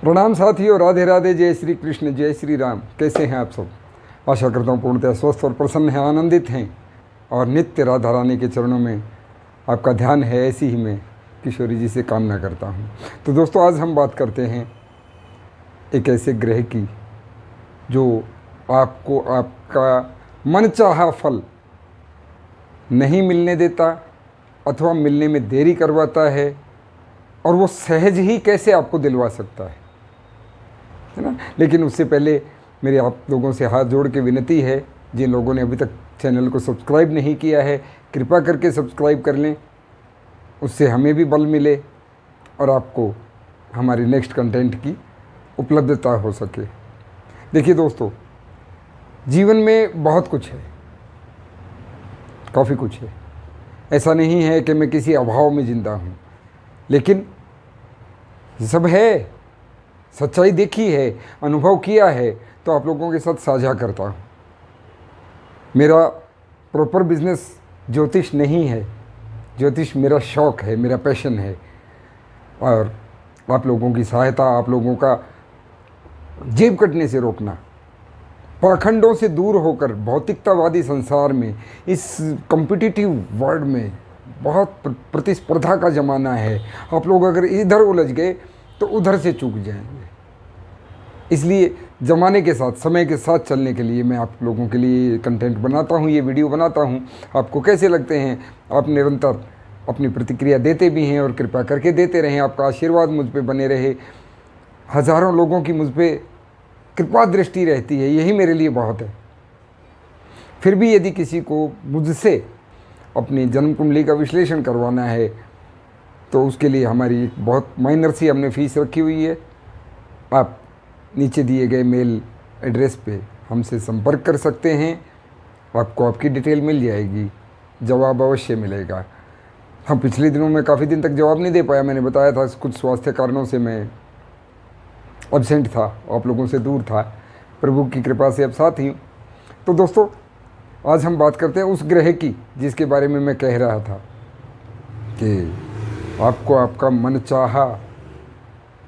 प्रणाम साथियों, राधे राधे, जय श्री कृष्ण, जय श्री राम। कैसे हैं आप सब? आशा करता हूँ पूर्णतः स्वस्थ और प्रसन्न हैं, आनंदित हैं और नित्य राधा रानी के चरणों में आपका ध्यान है। ऐसी ही मैं किशोरी जी से कामना करता हूँ। तो दोस्तों, आज हम बात करते हैं एक ऐसे ग्रह की जो आपको आपका मनचाहा फल नहीं मिलने देता अथवा मिलने में देरी करवाता है, और वो सहज ही कैसे आपको दिलवा सकता है ना। लेकिन उससे पहले मेरे आप लोगों से हाथ जोड़ के विनती है, जिन लोगों ने अभी तक चैनल को सब्सक्राइब नहीं किया है, कृपा करके सब्सक्राइब कर लें। उससे हमें भी बल मिले और आपको हमारी नेक्स्ट कंटेंट की उपलब्धता हो सके। देखिए दोस्तों, जीवन में बहुत कुछ है, काफ़ी कुछ है। ऐसा नहीं है कि मैं किसी अभाव में ज़िंदा हूँ, लेकिन ये सब है, सच्चाई देखी है, अनुभव किया है, तो आप लोगों के साथ साझा करता हूँ। मेरा प्रॉपर बिजनेस ज्योतिष नहीं है, ज्योतिष मेरा शौक़ है, मेरा पैशन है। और आप लोगों की सहायता, आप लोगों का जेब कटने से रोकना, पाखंडों से दूर होकर भौतिकतावादी संसार में, इस कॉम्पिटिटिव वर्ल्ड में बहुत प्रतिस्पर्धा का ज़माना है। आप लोग अगर इधर उलझ गए तो उधर से चूक जाएंगे। इसलिए ज़माने के साथ, समय के साथ चलने के लिए मैं आप लोगों के लिए कंटेंट बनाता हूँ, ये वीडियो बनाता हूँ। आपको कैसे लगते हैं? आप निरंतर अपनी प्रतिक्रिया देते भी हैं और कृपा करके देते रहें। आपका आशीर्वाद मुझ पे बने रहे। हज़ारों लोगों की मुझ पे कृपा दृष्टि रहती है, यही मेरे लिए बहुत है। फिर भी यदि किसी को मुझसे अपनी जन्म कुंडली का विश्लेषण करवाना है तो उसके लिए हमारी बहुत माइनर सी हमने फ़ीस रखी हुई है। आप नीचे दिए गए मेल एड्रेस पे हमसे संपर्क कर सकते हैं, आपको आपकी डिटेल मिल जाएगी, जवाब अवश्य मिलेगा। हाँ, पिछले दिनों में काफ़ी दिन तक जवाब नहीं दे पाया। मैंने बताया था कुछ स्वास्थ्य कारणों से मैं एब्सेंट था, आप लोगों से दूर था। प्रभु की कृपा से अब साथ ही हूँ। तो दोस्तों, आज हम बात करते हैं उस ग्रह की जिसके बारे में मैं कह रहा था कि आपको आपका मनचाहा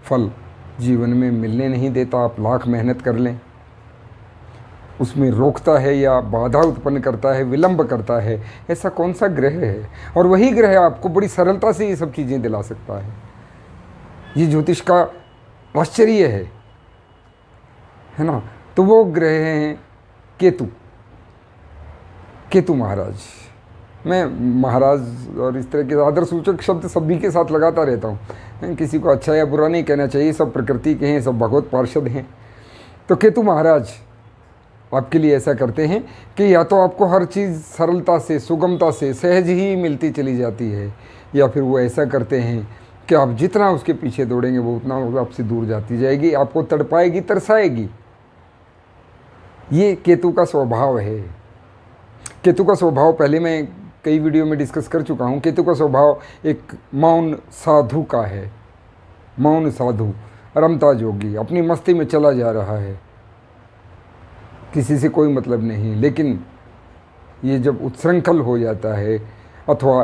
फल जीवन में मिलने नहीं देता। आप लाख मेहनत कर लें, उसमें रोकता है या बाधा उत्पन्न करता है, विलंब करता है। ऐसा कौन सा ग्रह है? और वही ग्रह आपको बड़ी सरलता से ये सब चीज़ें दिला सकता है। ये ज्योतिष का आश्चर्य है ना। तो वो ग्रह हैं केतु। केतु महाराज। मैं महाराज और इस तरह के आदर सूचक शब्द सभी के साथ लगाता रहता हूँ। किसी को अच्छा या बुरा नहीं कहना चाहिए, सब प्रकृति के हैं, सब भगवत पार्षद हैं। तो केतु महाराज आपके लिए ऐसा करते हैं कि या तो आपको हर चीज़ सरलता से, सुगमता से, सहज ही मिलती चली जाती है, या फिर वो ऐसा करते हैं कि आप जितना उसके पीछे दौड़ेंगे वो उतना आपसे दूर जाती जाएगी, आपको तड़पाएगी, तरसाएगी। ये केतु का स्वभाव है। केतु का स्वभाव पहले मैं कई वीडियो में डिस्कस कर चुका हूँ। केतु का स्वभाव एक मौन साधु का है। मौन साधु, रमता जोगी, अपनी मस्ती में चला जा रहा है, किसी से कोई मतलब नहीं। लेकिन ये जब उत्सृंखल हो जाता है अथवा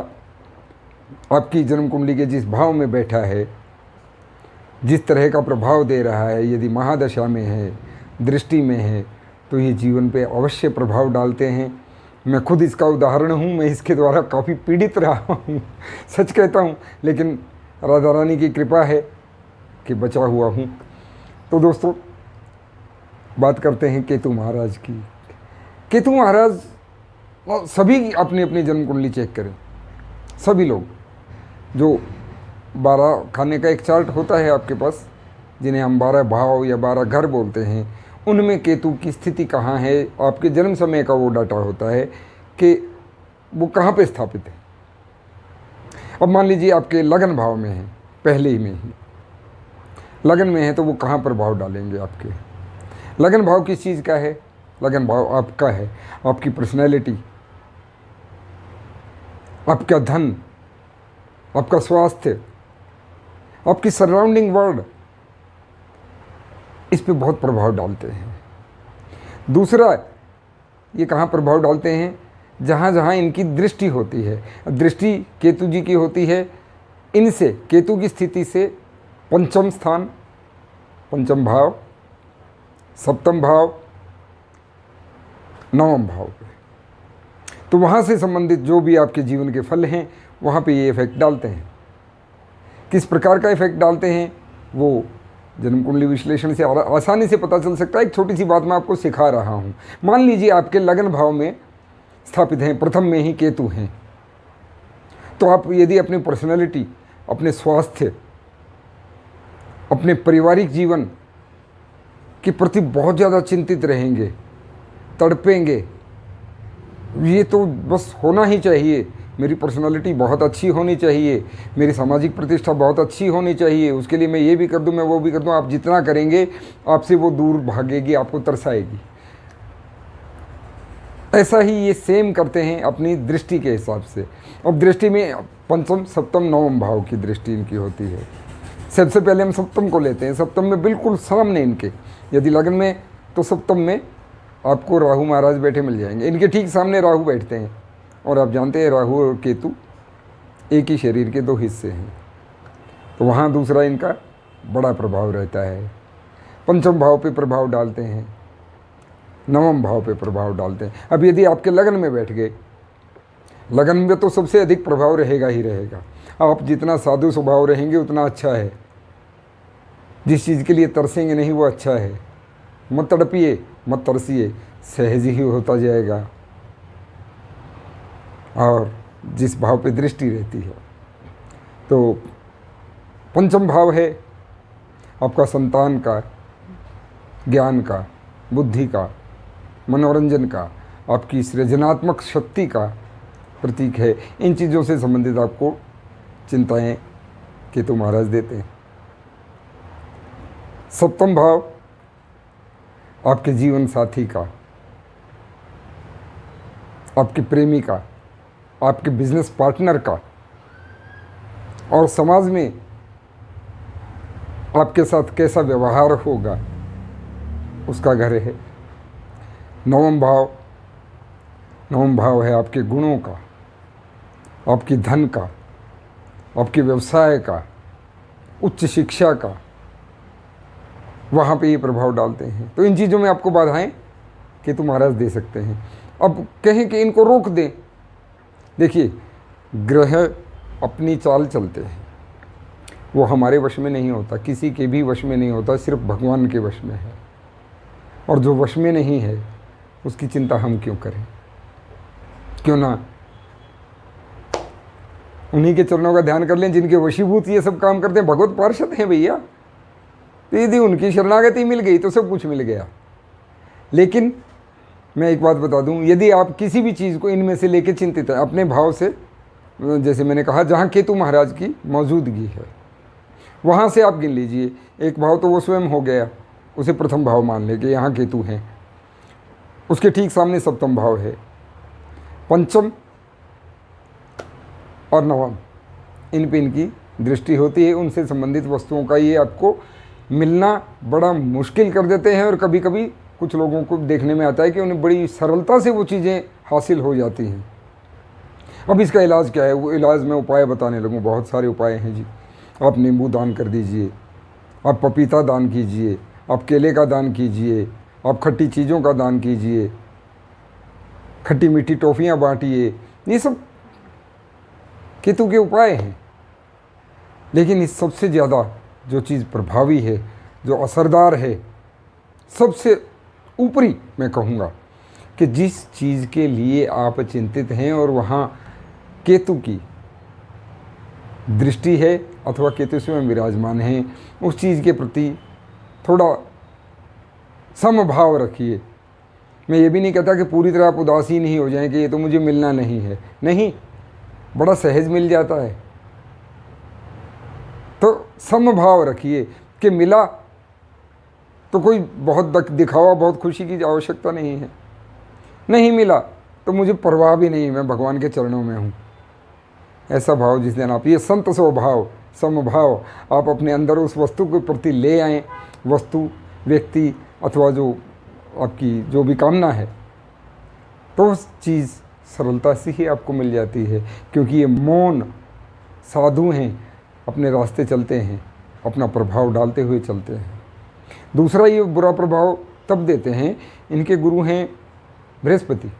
आपकी जन्म कुंडली के जिस भाव में बैठा है, जिस तरह का प्रभाव दे रहा है, यदि महादशा में है, दृष्टि में है, तो ये जीवन पे अवश्य प्रभाव डालते हैं। मैं खुद इसका उदाहरण हूँ। मैं इसके द्वारा काफ़ी पीड़ित रहा हूँ, सच कहता हूँ, लेकिन राधा रानी की कृपा है कि बचा हुआ हूँ। तो दोस्तों, बात करते हैं केतु महाराज की। केतु महाराज, सभी अपनी अपनी जन्म कुंडली चेक करें। सभी लोग, जो 12 खाने का एक चार्ट होता है आपके पास, जिन्हें हम 12 भाव या 12 घर बोलते हैं, उनमें केतु की स्थिति कहाँ है, आपके जन्म समय का वो डाटा होता है कि वो कहाँ पे स्थापित है। अब मान लीजिए आपके लगन भाव में है, पहले ही में ही लगन में है, तो वो कहाँ प्रभाव डालेंगे आपके। लगन भाव किस चीज़ का है? लगन भाव आपका है, आपकी पर्सनैलिटी, आपका धन, आपका स्वास्थ्य, आपकी सराउंडिंग वर्ल्ड, इस पे बहुत प्रभाव डालते हैं। दूसरा, ये कहाँ प्रभाव डालते हैं? जहाँ जहाँ इनकी दृष्टि होती है। दृष्टि केतु जी की होती है इनसे, केतु की स्थिति से पंचम स्थान, पंचम भाव, सप्तम भाव, नवम भाव पे। तो वहाँ से संबंधित जो भी आपके जीवन के फल हैं वहाँ पे ये इफेक्ट डालते हैं। किस प्रकार का इफेक्ट डालते हैं वो जन्म कुंडली विश्लेषण से आसानी से पता चल सकता है। एक छोटी सी बात मैं आपको सिखा रहा हूँ। मान लीजिए आपके लगन भाव में स्थापित हैं, प्रथम में ही केतु हैं, तो आप यदि अपनी पर्सनैलिटी, अपने स्वास्थ्य, अपने पारिवारिक जीवन के प्रति बहुत ज़्यादा चिंतित रहेंगे, तड़पेंगे, ये तो बस होना ही चाहिए, मेरी पर्सनालिटी बहुत अच्छी होनी चाहिए, मेरी सामाजिक प्रतिष्ठा बहुत अच्छी होनी चाहिए, उसके लिए मैं ये भी कर दूं, मैं वो भी कर दूं। आप जितना करेंगे आपसे वो दूर भागेगी, आपको तरसाएगी। ऐसा ही ये सेम करते हैं अपनी दृष्टि के हिसाब से। अब दृष्टि में पंचम, सप्तम, नवम भाव की दृष्टि इनकी होती है। सबसे पहले हम सप्तम को लेते हैं। सप्तम में बिल्कुल सामने इनके, यदि लगन में तो सप्तम में आपको राहु महाराज बैठे मिल जाएंगे। इनके ठीक सामने राहु बैठते हैं, और आप जानते हैं राहु और केतु एक ही शरीर के दो हिस्से हैं, तो वहाँ दूसरा इनका बड़ा प्रभाव रहता है। पंचम भाव पे प्रभाव डालते हैं, नवम भाव पे प्रभाव डालते हैं। अब यदि आपके लगन में बैठ गए, लगन में तो सबसे अधिक प्रभाव रहेगा ही रहेगा। आप जितना साधु स्वभाव रहेंगे उतना अच्छा है। जिस चीज़ के लिए तरसेंगे नहीं वो अच्छा है। मत तड़पिए, मत तरसिए, सहज ही होता जाएगा। और जिस भाव पे दृष्टि रहती है, तो पंचम भाव है आपका संतान का, ज्ञान का, बुद्धि का, मनोरंजन का, आपकी सृजनात्मक शक्ति का प्रतीक है। इन चीज़ों से संबंधित आपको चिंताएं केतु महाराज देते हैं। सप्तम भाव आपके जीवन साथी का, आपके प्रेमी का, आपके बिजनेस पार्टनर का, और समाज में आपके साथ कैसा व्यवहार होगा उसका घर है। नवम भाव है आपके गुणों का, आपकी धन का, आपके व्यवसाय का, उच्च शिक्षा का, वहाँ पे ये प्रभाव डालते हैं। तो इन चीज़ों में आपको बाधाएं केतु महाराज दे सकते हैं। अब कहें कि इनको रोक दें, देखिए ग्रह अपनी चाल चलते हैं, वो हमारे वश में नहीं होता, किसी के भी वश में नहीं होता, सिर्फ भगवान के वश में है। और जो वश में नहीं है उसकी चिंता हम क्यों करें? क्यों ना उन्हीं के चरणों का ध्यान कर लें जिनके वशीभूत ये सब काम करते हैं। भगवत पार्षद हैं भैया, तो यदि उनकी शरणागति मिल गई तो सब कुछ मिल गया। लेकिन मैं एक बात बता दूं, यदि आप किसी भी चीज़ को इनमें से लेके चिंतित हैं, अपने भाव से, जैसे मैंने कहा जहाँ केतु महाराज की मौजूदगी है वहाँ से आप गिन लीजिए। एक भाव तो वो स्वयं हो गया, उसे प्रथम भाव मान ले कि यहाँ केतु हैं। उसके ठीक सामने सप्तम भाव है, पंचम और नवम, इन पे इनकी दृष्टि होती है। उनसे संबंधित वस्तुओं का ये आपको मिलना बड़ा मुश्किल कर देते हैं, और कभी कभी कुछ लोगों को देखने में आता है कि उन्हें बड़ी सरलता से वो चीज़ें हासिल हो जाती हैं। अब इसका इलाज क्या है? वो इलाज मैं उपाय बताने लगूँ, बहुत सारे उपाय हैं जी। आप नींबू दान कर दीजिए, आप पपीता दान कीजिए, आप केले का दान कीजिए, आप खट्टी चीज़ों का दान कीजिए, खट्टी मीठी टॉफ़ियाँ बांटिए, ये सब केतु के उपाय हैं। लेकिन इस सबसे ज़्यादा जो चीज़ प्रभावी है, जो असरदार है, सबसे ऊपरी मैं कहूँगा कि जिस चीज़ के लिए आप चिंतित हैं और वहाँ केतु की दृष्टि है अथवा केतु स्वयं विराजमान है, उस चीज़ के प्रति थोड़ा समभाव रखिए। मैं ये भी नहीं कहता कि पूरी तरह आप उदासीन ही हो जाएं कि ये तो मुझे मिलना नहीं है, नहीं, बड़ा सहज मिल जाता है। तो समभाव रखिए कि मिला तो कोई बहुत दिखावा, बहुत खुशी की आवश्यकता नहीं है, नहीं मिला तो मुझे परवाह भी नहीं, मैं भगवान के चरणों में हूँ। ऐसा भाव जिस दिन आप, ये संत स्वभाव, समभाव आप अपने अंदर उस वस्तु के प्रति ले आएँ, वस्तु, व्यक्ति अथवा जो आपकी जो भी कामना है, तो उस चीज़ सरलता से ही आपको मिल जाती है। क्योंकि ये मौन साधु हैं, अपने रास्ते चलते हैं, अपना प्रभाव डालते हुए चलते हैं। दूसरा, ये बुरा प्रभाव तब देते हैं, इनके गुरु हैं बृहस्पति।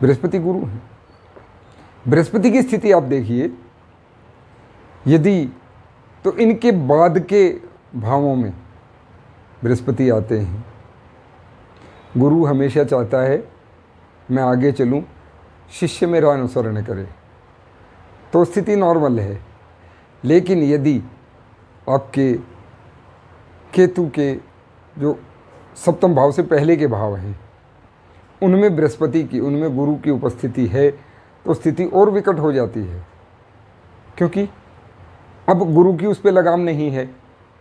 बृहस्पति गुरु हैं। बृहस्पति की स्थिति आप देखिए, यदि तो इनके बाद के भावों में बृहस्पति आते हैं। गुरु हमेशा चाहता है मैं आगे चलूं, शिष्य मेरा अनुसरण करे, तो स्थिति नॉर्मल है। लेकिन यदि आपके केतु के जो सप्तम भाव से पहले के भाव हैं, उनमें बृहस्पति की, उनमें गुरु की उपस्थिति है, तो स्थिति और विकट हो जाती है। क्योंकि अब गुरु की उस पर लगाम नहीं है,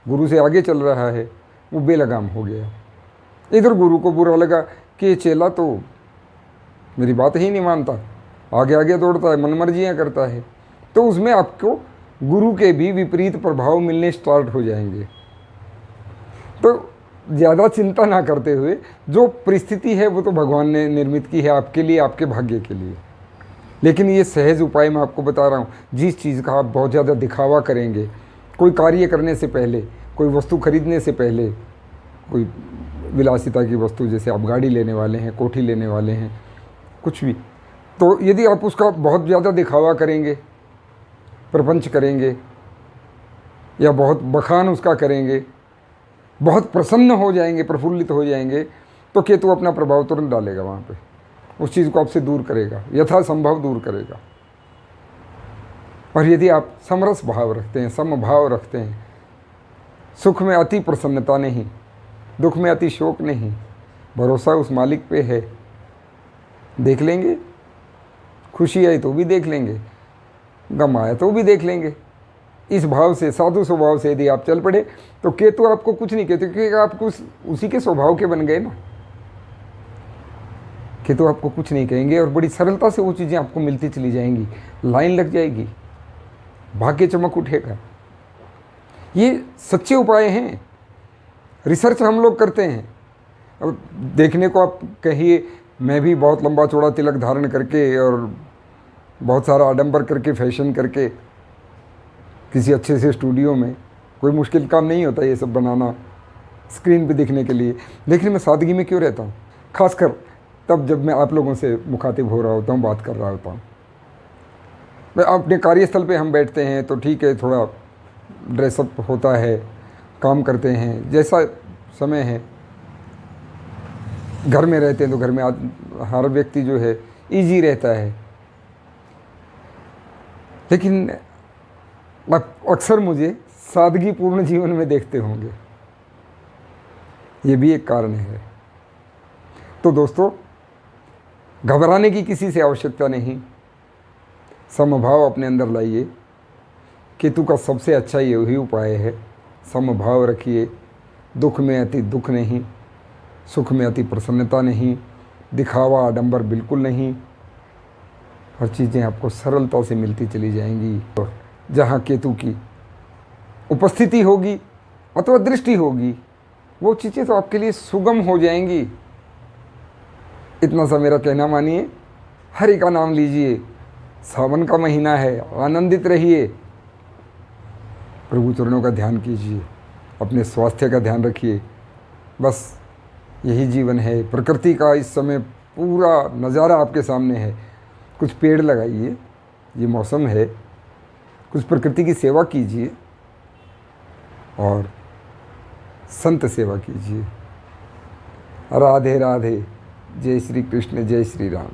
गुरु से आगे चल रहा है, वो बेलगाम हो गया। इधर गुरु को बुरा लगा कि ये चेला तो मेरी बात ही नहीं मानता, आगे आगे दौड़ता है, मनमर्जियाँ करता है, तो उसमें आपको गुरु के भी विपरीत प्रभाव मिलने स्टार्ट हो जाएंगे। तो ज़्यादा चिंता ना करते हुए, जो परिस्थिति है वो तो भगवान ने निर्मित की है आपके लिए, आपके भाग्य के लिए। लेकिन ये सहज उपाय मैं आपको बता रहा हूँ। जिस चीज़ का आप बहुत ज़्यादा दिखावा करेंगे, कोई कार्य करने से पहले, कोई वस्तु खरीदने से पहले, कोई विलासिता की वस्तु, जैसे आप गाड़ी लेने वाले हैं, कोठी लेने वाले हैं, कुछ भी, तो यदि आप उसका बहुत ज़्यादा दिखावा करेंगे, प्रपंच करेंगे, या बहुत बखान उसका करेंगे, बहुत प्रसन्न हो जाएंगे, प्रफुल्लित हो जाएंगे, तो केतु अपना प्रभाव तुरंत डालेगा वहाँ पे, उस चीज़ को आपसे दूर करेगा, यथासंभव दूर करेगा। और यदि आप समरस भाव रखते हैं, समभाव रखते हैं, सुख में अति प्रसन्नता नहीं, दुख में अति शोक नहीं, भरोसा उस मालिक पे है, देख लेंगे, खुशी आई तो भी देख लेंगे, गम आया तो भी देख लेंगे। इस भाव से, साधु स्वभाव से यदि आप चल पड़े, तो केतु आपको कुछ नहीं कहते, क्योंकि आप उसी के स्वभाव के बन गए ना। केतु आपको कुछ नहीं कहेंगे और बड़ी सरलता से वो चीज़ें आपको मिलती चली जाएंगी, लाइन लग जाएगी, भाग्य चमक उठेगा। ये सच्चे उपाय हैं, रिसर्च हम लोग करते हैं। अब देखने को आप कहिए, मैं भी बहुत लंबा चौड़ा तिलक धारण करके और बहुत सारा आडंबर करके, फैशन करके, किसी अच्छे से स्टूडियो में, कोई मुश्किल काम नहीं होता ये सब बनाना स्क्रीन पे दिखने के लिए। लेकिन मैं सादगी में क्यों रहता हूँ, खासकर तब जब मैं आप लोगों से मुखातिब हो रहा होता हूँ, बात कर रहा होता हूँ। मैं अपने कार्यस्थल पे हम बैठते हैं तो ठीक है, थोड़ा ड्रेसअप होता है, काम करते हैं, जैसा समय है। घर में रहते हैं तो घर में हर व्यक्ति जो है इजी रहता है। लेकिन अक्सर मुझे सादगीपूर्ण जीवन में देखते होंगे, ये भी एक कारण है। तो दोस्तों, घबराने की किसी से आवश्यकता नहीं, समभाव अपने अंदर लाइए। केतु का सबसे अच्छा यही उपाय है, समभाव रखिए। दुख में अति दुख नहीं, सुख में अति प्रसन्नता नहीं, दिखावा आडंबर बिल्कुल नहीं। हर चीज़ें आपको सरलता से मिलती चली जाएंगी। और जहाँ केतु की उपस्थिति होगी अथवा दृष्टि होगी, वो चीज़ें तो आपके लिए सुगम हो जाएंगी। इतना सा मेरा कहना मानिए, हरि का नाम लीजिए, सावन का महीना है, आनंदित रहिए, प्रभु चरणों का ध्यान कीजिए, अपने स्वास्थ्य का ध्यान रखिए। बस यही जीवन है। प्रकृति का इस समय पूरा नज़ारा आपके सामने है। कुछ पेड़ लगाइए, ये मौसम है, कुछ प्रकृति की सेवा कीजिए और संत सेवा कीजिए। राधे राधे। जय श्री कृष्ण, जय श्री राम।